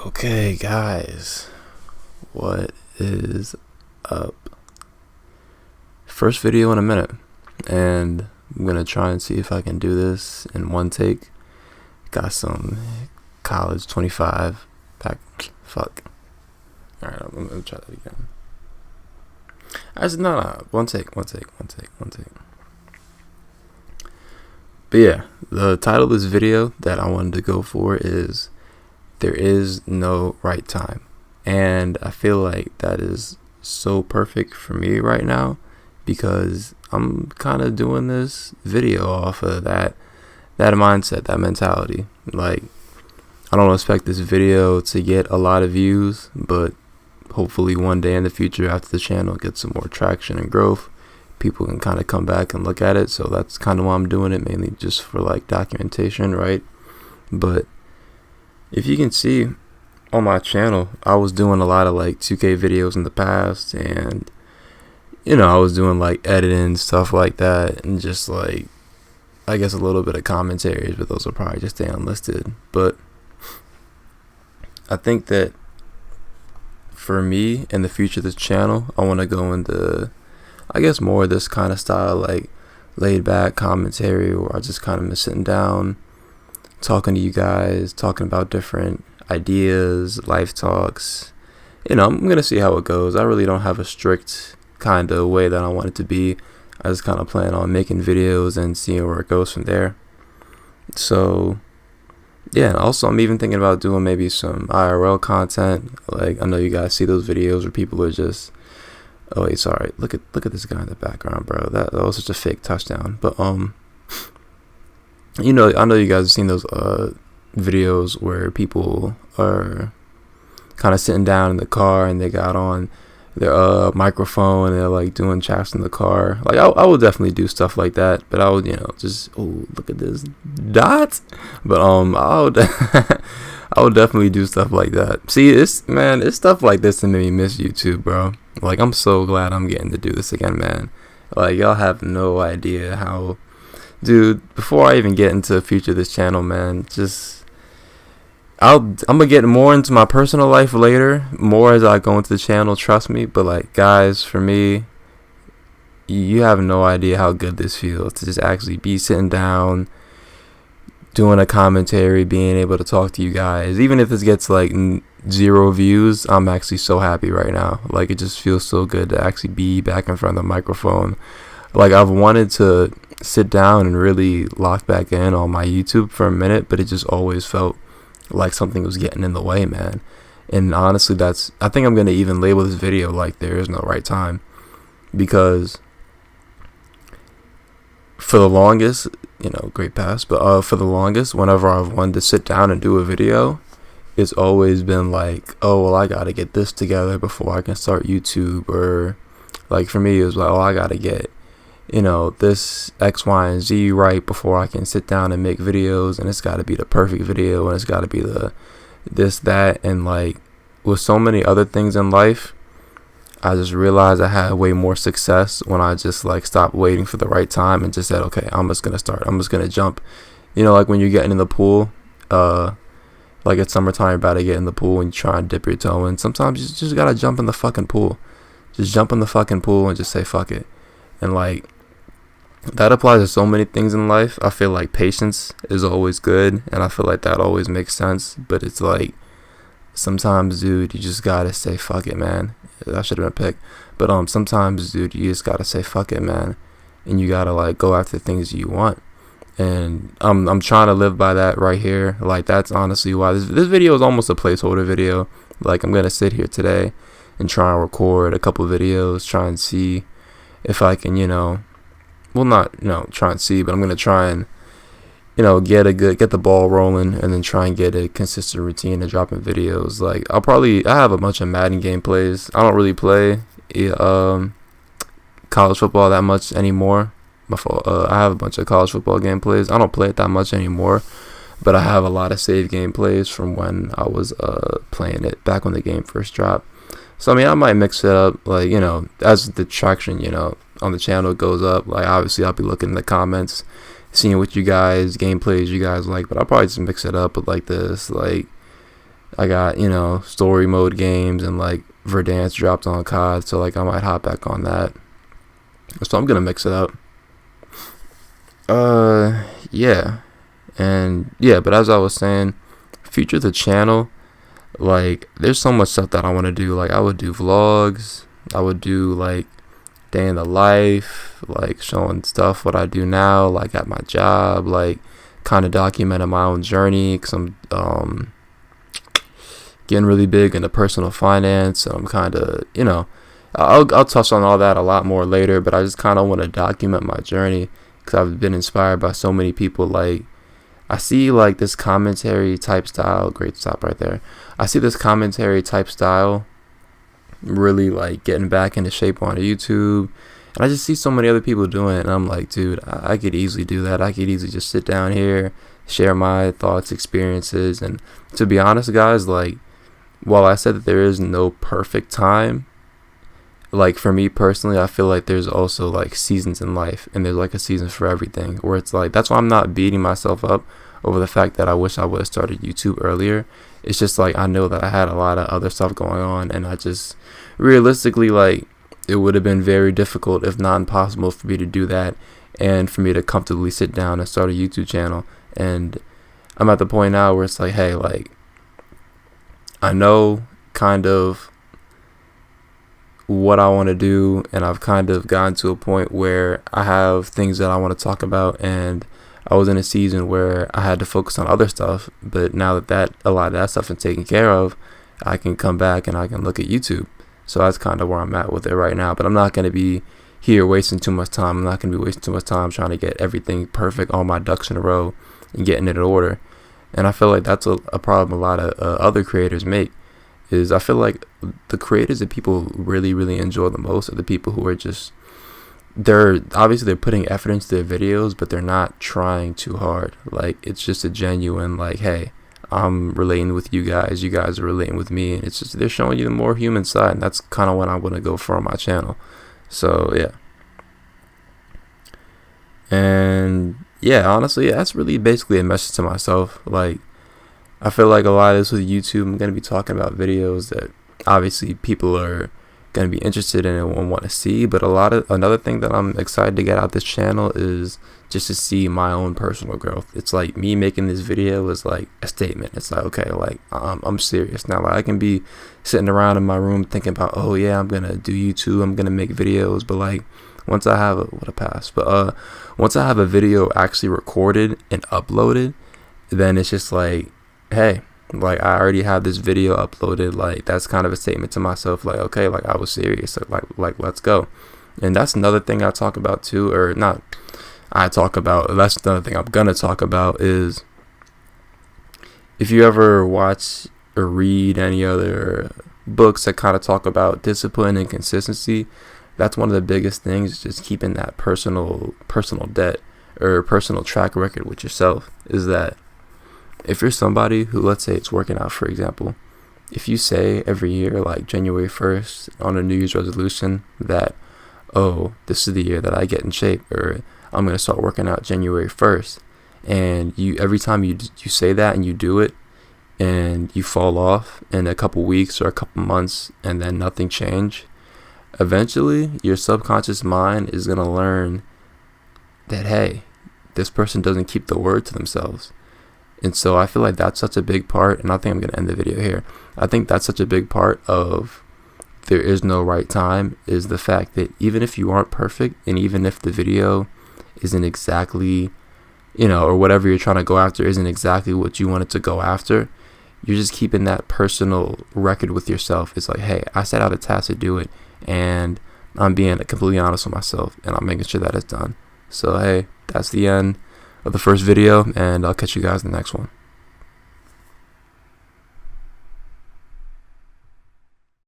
Okay, guys, what is up? First video in a minute, and I'm gonna try and see if I can do this in one take. Got some college 25 pack. Fuck. Alright, I'm gonna try that again. Actually, no, one take. But yeah, the title of this video that I wanted to go for is There Is No Right Time. And I feel like that is so perfect for me right now because I'm kind of doing this video off of that mindset, that mentality. Like, I don't expect this video to get a lot of views, but hopefully one day in the future after the channel gets some more traction and growth, people can kind of come back and look at it. So that's kind of why I'm doing it, mainly just for like documentation, right? But if you can see on my channel, I was doing a lot of like 2K videos in the past, and I was doing like editing, stuff like that, and just like, I guess a little bit of commentaries, but those will probably just stay unlisted. But I think that for me in the future of this channel, I want to go into, I guess, more of this kind of style, like laid back commentary, where I just kind of been sitting down talking to you guys, talking about different ideas, life talks. I'm gonna see how it goes. I really don't have a strict kind of way that I want it to be. I just kind of plan on making videos and seeing where it goes from there. So yeah, and also I'm even thinking about doing maybe some IRL content. Like, I know you guys see those videos where people are just, oh wait, sorry, look at this guy in the background, bro. That was such a fake touchdown. But I know you guys have seen those videos where people are kind of sitting down in the car and they got on their microphone and they're like doing chats in the car. Like, I would definitely do stuff like that, but I would just, oh, look at this dot. But I would I would definitely do stuff like that. See, it's stuff like this that made me miss YouTube, bro. Like, I'm so glad I'm getting to do this again, man. Like, y'all have no idea how. Dude, before I even get into the future of this channel, man, I'm gonna get more into my personal life later, more as I go into the channel, trust me. But like, guys, for me, you have no idea how good this feels to just actually be sitting down, doing a commentary, being able to talk to you guys. Even if this gets like 0 views, I'm actually so happy right now. Like, it just feels so good to actually be back in front of the microphone. Like, I've wanted to sit down and really lock back in on my YouTube for a minute, but it just always felt like something was getting in the way, man. And honestly, I think I'm gonna even label this video like There Is No Right Time, because for the longest, great pass, but for the longest, whenever I've wanted to sit down and do a video, it's always been like, oh well, I gotta get this together before I can start YouTube. Or like, for me, it was like, oh, I gotta get this X, Y, and Z right before I can sit down and make videos, and it's got to be the perfect video, and it's got to be the this, that. And like, with so many other things in life, I just realized I had way more success when I just like stopped waiting for the right time and just said, okay, I'm just gonna jump. Like when you're getting in the pool, like it's summertime, you're about to get in the pool and you try and dip your toe in. Sometimes you just gotta jump in the fucking pool. Just jump in the fucking pool and just say fuck it. And like, that applies to so many things in life. I feel like patience is always good, and I feel like that always makes sense. But it's like, sometimes, dude, you just gotta say fuck it, man. That should have been a pick. But sometimes, dude, you just gotta say fuck it, man, and you gotta like go after things you want. And I'm trying to live by that right here. Like, that's honestly why this video is almost a placeholder video. Like, I'm gonna sit here today and try and record a couple videos, try and see if I can, well, not try and see, but I'm gonna try and get the ball rolling, and then try and get a consistent routine of dropping videos. Like, I have a bunch of Madden gameplays. I don't really play college football that much anymore. My fault. I have a bunch of college football gameplays. I don't play it that much anymore, but I have a lot of save gameplays from when I was playing it back when the game first dropped. So I mean, I might mix it up, like, as the traction, on the channel goes up. Like, obviously I'll be looking in the comments, seeing what gameplays you guys like, but I'll probably just mix it up with like this, like, I got, you know, story mode games, and like Verdansk dropped on COD, so like I might hop back on that. So I'm gonna mix it up. Yeah. And yeah, but as I was saying, future the channel, like there's so much stuff that I want to do. Like I would do vlogs, I would do like day in the life, like showing stuff what I do now, like at my job, like kind of documenting my own journey, because I'm getting really big into personal finance, and I'm kind of, you know, I'll touch on all that a lot more later, but I just kind of want to document my journey because I've been inspired by so many people. Like I see like this commentary type style. Great, stop right there. I see this commentary type style really like getting back into shape on YouTube, and I just see so many other people doing it, and I'm like, dude, I could easily do that. I could easily just sit down here, share my thoughts, experiences. And to be honest, guys, like while I said that there is no perfect time, like for me personally, I feel like there's also like seasons in life, and there's like a season for everything, where it's like, that's why I'm not beating myself up over the fact that I wish I would have started YouTube earlier. It's just like I know that I had a lot of other stuff going on, and I just realistically, like, it would have been very difficult, if not impossible, for me to do that, and for me to comfortably sit down and start a YouTube channel. And I'm at the point now where it's like, hey, like I know kind of what I want to do, and I've kind of gotten to a point where I have things that I want to talk about, and I was in a season where I had to focus on other stuff, but now that a lot of that stuff is taken care of, I can come back and I can look at YouTube. So that's kind of where I'm at with it right now. But I'm not going to be here wasting too much time. I'm not going to be wasting too much time trying to get everything perfect, all my ducks in a row, and getting it in order. And I feel like that's a problem a lot of other creators make, is I feel like the creators that people really, really enjoy the most are the people who are just, they're putting effort into their videos, but they're not trying too hard. Like it's just a genuine, like, hey, I'm relating with you guys are relating with me, and it's just they're showing you the more human side, and that's kind of what I want to go for on my channel. So yeah. And yeah, honestly, that's really basically a message to myself. Like I feel like a lot of this with YouTube, I'm going to be talking about videos that obviously people are going to be interested in and want to see, but another thing that I'm excited to get out this channel is just to see my own personal growth. It's like me making this video is like a statement. It's like, okay, like I'm serious now. Like I can be sitting around in my room thinking about, oh yeah, I'm going to do YouTube, I'm going to make videos, but like once I have once I have a video actually recorded and uploaded, then it's just like, hey, like I already have this video uploaded. Like that's kind of a statement to myself, like, okay, like I was serious, like let's go. And that's another thing I talk about too, or not I talk about, that's another thing I'm gonna talk about, is if you ever watch or read any other books that kind of talk about discipline and consistency, that's one of the biggest things, just keeping that personal debt or personal track record with yourself. Is that if you're somebody who, let's say it's working out, for example, if you say every year, like January 1st on a New Year's resolution, that, oh, this is the year that I get in shape, or I'm going to start working out January 1st, and you every time you say that and you do it, and you fall off in a couple weeks or a couple months, and then nothing changed, eventually your subconscious mind is going to learn that, hey, this person doesn't keep the word to themselves. And so I feel like that's such a big part, and I think I'm going to end the video here. I think that's such a big part of there is no right time, is the fact that even if you aren't perfect, and even if the video isn't exactly, you know, or whatever you're trying to go after isn't exactly what you wanted to go after, you're just keeping that personal record with yourself. It's like, hey, I set out a task to do it, and I'm being completely honest with myself, and I'm making sure that it's done. So hey, that's the end of the first video, and I'll catch you guys in the next one.